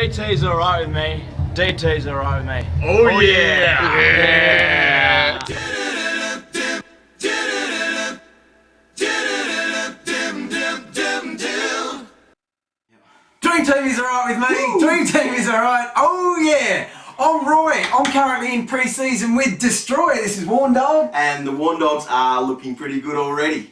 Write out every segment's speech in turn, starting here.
DT's alright with me. DT's alright with me. Oh yeah! Dream Team is alright with me. Woo. Dream Team is alright. Oh yeah! I'm Roy. I'm currently in pre-season with Destroy. This is Warn Dog. And the Warn Dogs are looking pretty good already.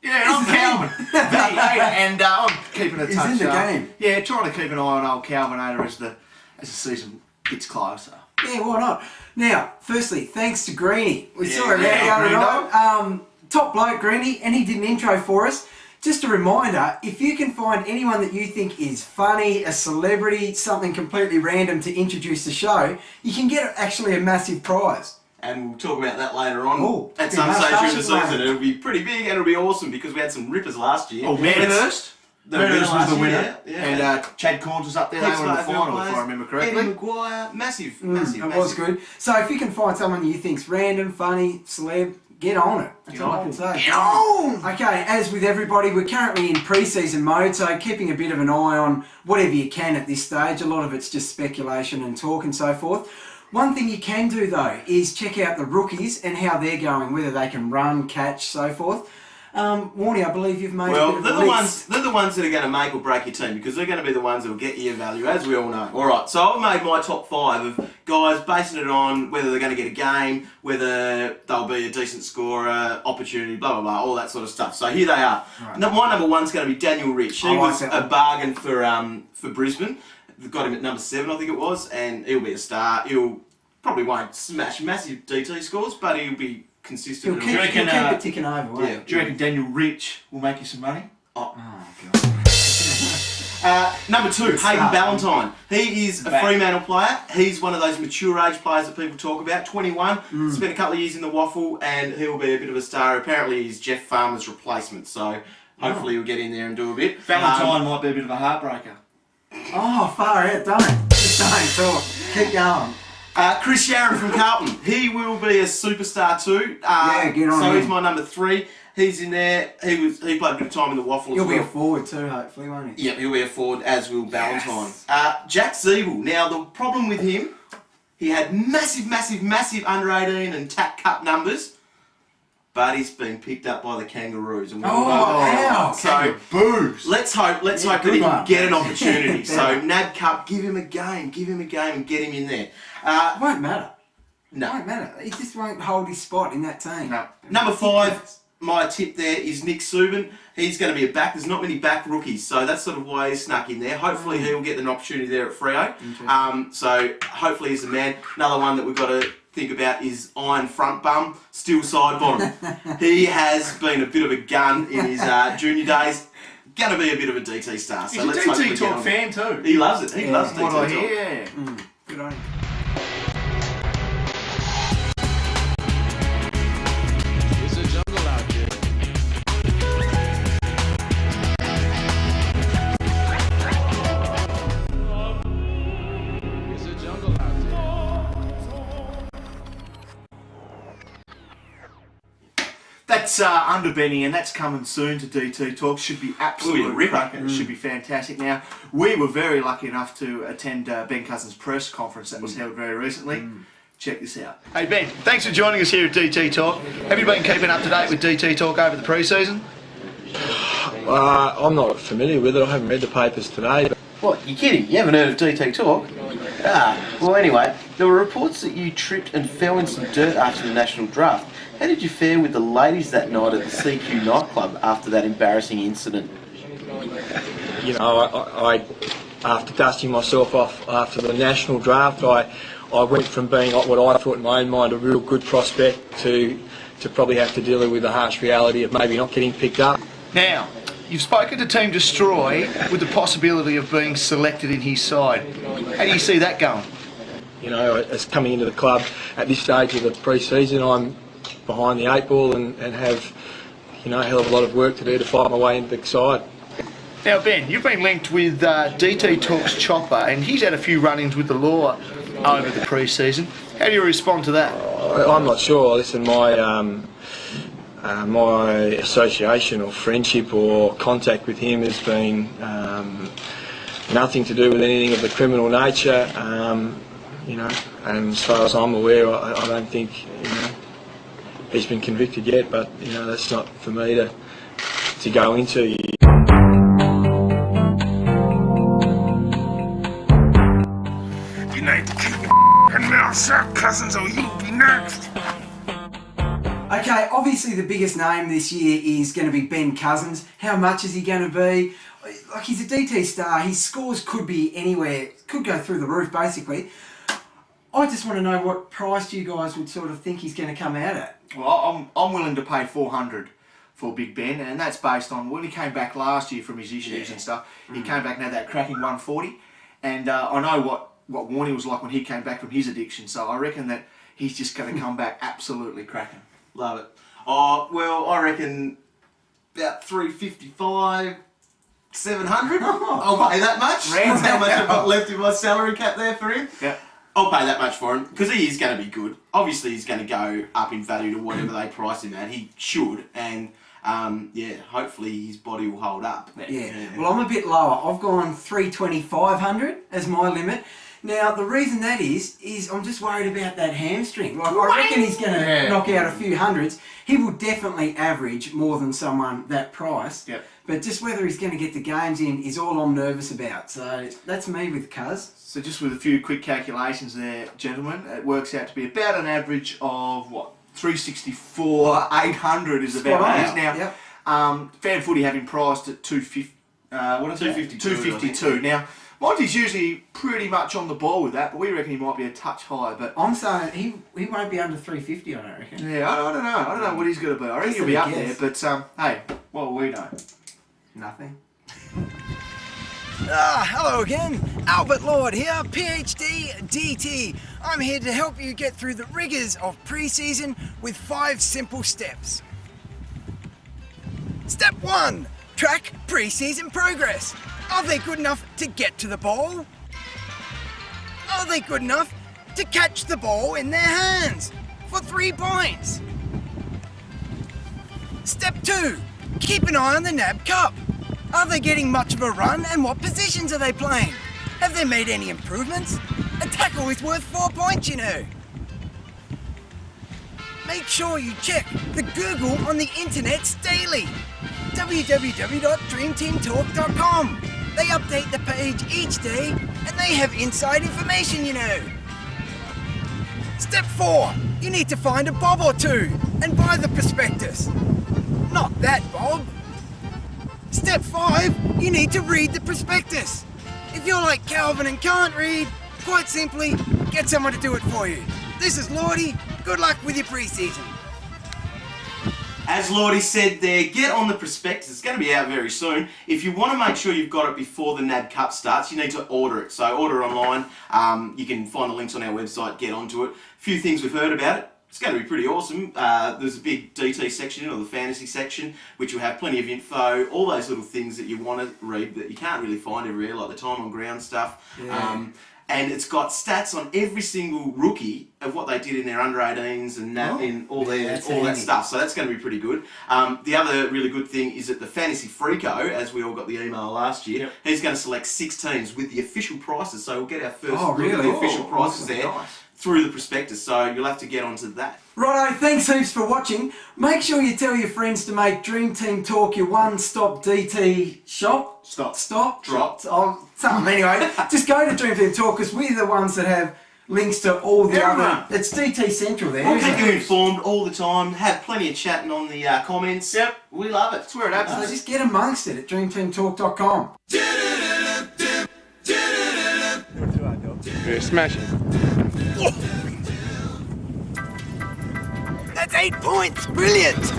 Yeah, I'm Calvin. And I'm keeping a touch. He's in the game. Yeah, trying to keep an eye on old Calvinator as the season gets closer. Yeah, why not? Now, firstly, thanks to Greenie. We saw him yeah, out the other night. Top bloke, Greenie, and he did an intro for us. Just a reminder, if you can find anyone that you think is funny, a celebrity, something completely random to introduce the show, you can get actually a massive prize. And we'll talk about that later on. Ooh, at some stage during the season. moment. It'll be pretty big and it'll be awesome because we had some rippers last year. Oh, Manhurst. Manhurst was the winner. Yeah, yeah. And Chad Corns was up there. They were in the final, if I remember correctly. Eddie Maguire, massive. It was good. So if you can find someone you think's random, funny, celeb, get on it. That's all I can say. Get on! Okay, as with everybody, we're currently in pre-season mode, so keeping a bit of an eye on whatever you can at this stage. A lot of it's just speculation and talk and so forth. One thing you can do though is check out the rookies and how they're going, whether they can run, catch, so forth. Warnie, I believe you've made a bit of a list. They're the ones that are going to make or break your team because they're going to be the ones that will get you value, as we all know. Alright, so I've made my top 5 of guys basing it on whether they're going to get a game, whether they'll be a decent scorer, opportunity, blah blah blah, all that sort of stuff. So here they are. Right. My number 1's going to be Daniel Rich. He I like was that a one. bargain for Brisbane. They've got him at number 7, I think it was, and he'll be a star. He'll probably won't smash massive DT scores, but he'll be consistent. He'll keep it ticking over, won't Yeah. Do you reckon Daniel Rich will make you some money? Oh, God. Number 2, Hayden start. Ballantyne. He is a Fremantle player. He's one of those mature age players that people talk about. 21, spent a couple of years in the waffle, and he'll be a bit of a star. Apparently, he's Jeff Farmer's replacement, so hopefully he'll get in there and do a bit. Valentine might be a bit of a heartbreaker. Oh, far out, don't it? Just don't talk. Keep going. Chris Yarran from Carlton. He will be a superstar too. Yeah, get on So him. he's my number 3. He's in there. He played a bit of time in the waffle. He'll as be a well. forward too, hopefully, won't he? Yep, he'll be a forward, as will Ballantyne. Yes. Jack Siebel. Now, the problem with him, he had massive under 18 and TAC Cup numbers, but he's been picked up by the Kangaroos. And Ow. So, Boos! let's hope that good he can one. get an opportunity. So, NAB Cup, give him a game and get him in there. It won't matter. No. It won't matter. He just won't hold his spot in that team. No. Number 5, my tip there is Nick Subban. He's going to be a back. There's not many back rookies, so that's sort of why he's snuck in there. Hopefully he'll get an opportunity there at Freo. So hopefully he's the man. Another one that we've got to think about is Iron Front Bum, Steel Side Bottom. He has been a bit of a gun in his junior days. Going to be a bit of a DT star. So He's a DT Talk fan too. He loves it. He loves DT What I Talk. hear. Good on him. It's a jungle out there. It's a jungle out there. That's under Benny, and that's coming soon to DT Talk. Should be absolutely ripper. cracking. Should be fantastic. Now, we were very lucky enough to attend Ben Cousins' press conference that was held very recently. Check this out. Hey Ben, thanks for joining us here at DT Talk. Have you been keeping up to date with DT Talk over the pre-season? I'm not familiar with it. I haven't read the papers today. But What, you kidding? You haven't heard of DT Talk? Well anyway, there were reports that you tripped and fell in some dirt after the national draft. How did you fare with the ladies that night at the CQ nightclub after that embarrassing incident? you know, I after dusting myself off after the national draft, I went from being what I thought in my own mind a real good prospect to probably have to deal with the harsh reality of maybe not getting picked up. Now, you've spoken to Team Destroy with the possibility of being selected in his side. How do you see that going? You know, as coming into the club at this stage of the pre-season, I'm behind the 8 ball and have, you know, a hell of a lot of work to do to fight my way into the side. Now Ben, you've been linked with DT Talks Chopper, and he's had a few run-ins with the law over the pre-season. How do you respond to that? I'm not sure. Listen, my association or friendship or contact with him has been nothing to do with anything of the criminal nature. You know, and as far as I'm aware, I don't think, you know, he's been convicted yet. But you know, that's not for me to go into. You need to keep your mouth shut, Cousins, or you'll be next. Okay, obviously the biggest name this year is going to be Ben Cousins. How much is he going to be? Like, he's a DT star. His scores could be anywhere, could go through the roof, basically. I just want to know what price you guys would sort of think he's going to come out at. Well, I'm willing to pay $400 for Big Ben, and that's based on when he came back last year from his issues and stuff. He came back and had that cracking 140, and I know what Warnie was like when he came back from his addiction, so I reckon that he's just going to come back absolutely cracking. Love it. Oh, well, I reckon about 355, 700. I'll pay that much. That's how much I've got left in my salary cap there for him. Yeah. I'll pay that much for him because he is going to be good. Obviously, he's going to go up in value to whatever they price him at. He should, and yeah, hopefully his body will hold up. Yeah. Well, I'm a bit lower. I've gone 320-500 as my limit. Now, the reason that is I'm just worried about that hamstring. Like, I reckon he's going to knock out a few hundreds. He will definitely average more than someone that price. Yep. But just whether he's going to get the games in is all I'm nervous about. So that's me with Cuz. So just with a few quick calculations there, gentlemen, it works out to be about an average of, what, 364, 800 is about what it is now. Yep. Fan Footy having priced at 250. What is it? 252. Now, Monty's usually pretty much on the ball with that, but we reckon he might be a touch higher. But I'm saying he won't be under 350, I don't reckon. yeah, I don't know. I don't know what he's going to be. I reckon he'll be up there, but hey, what will we know? Nothing. Hello again, Albert Lord here, PhD DT. I'm here to help you get through the rigours of pre-season with 5 simple steps. Step 1. Track pre-season progress. Are they good enough to get to the ball? Are they good enough to catch the ball in their hands for 3 points? Step 2. Keep an eye on the NAB Cup. Are they getting much of a run, and what positions are they playing? Have they made any improvements? A tackle is worth 4 points, you know. Make sure you check the Google on the internets daily. www.dreamteamtalk.com. They update the page each day, and they have inside information, you know. Step 4. You need to find a bob or two and buy the prospectus. Not that bob. Step 5, you need to read the prospectus. If you're like Calvin and can't read, quite simply, get someone to do it for you. This is Lordy. Good luck with your pre-season. As Lordy said there, get on the prospectus. It's going to be out very soon. If you want to make sure you've got it before the NAB Cup starts, you need to order it. So order online. You can find the links on our website, get onto it. A few things we've heard about it. It's going to be pretty awesome. There's a big DT section, or the fantasy section, which will have plenty of info, all those little things that you want to read that you can't really find everywhere, like the time on ground stuff. Yeah. And it's got stats on every single rookie of what they did in their under-18s and in all that stuff. So that's going to be pretty good. The other really good thing is that the Fantasy Freako, as we all got the email last year, he's going to select 6 teams with the official prices. So we'll get our first official prices there. Nice. Through the prospectus, so you'll have to get onto that. Righto, thanks heaps for watching. Make sure you tell your friends to make Dream Team Talk your one-stop DT shop. Drop. Oh, something. Anyway, just go to Dream Team Talk because we're the ones that have links to all the other... It's DT Central there. We'll keep you informed all the time, have plenty of chatting on the comments. Yep. We love it. That's where it happens. So just get amongst it at dreamteamtalk.com. Yeah, smash it. That's 8 points. Brilliant.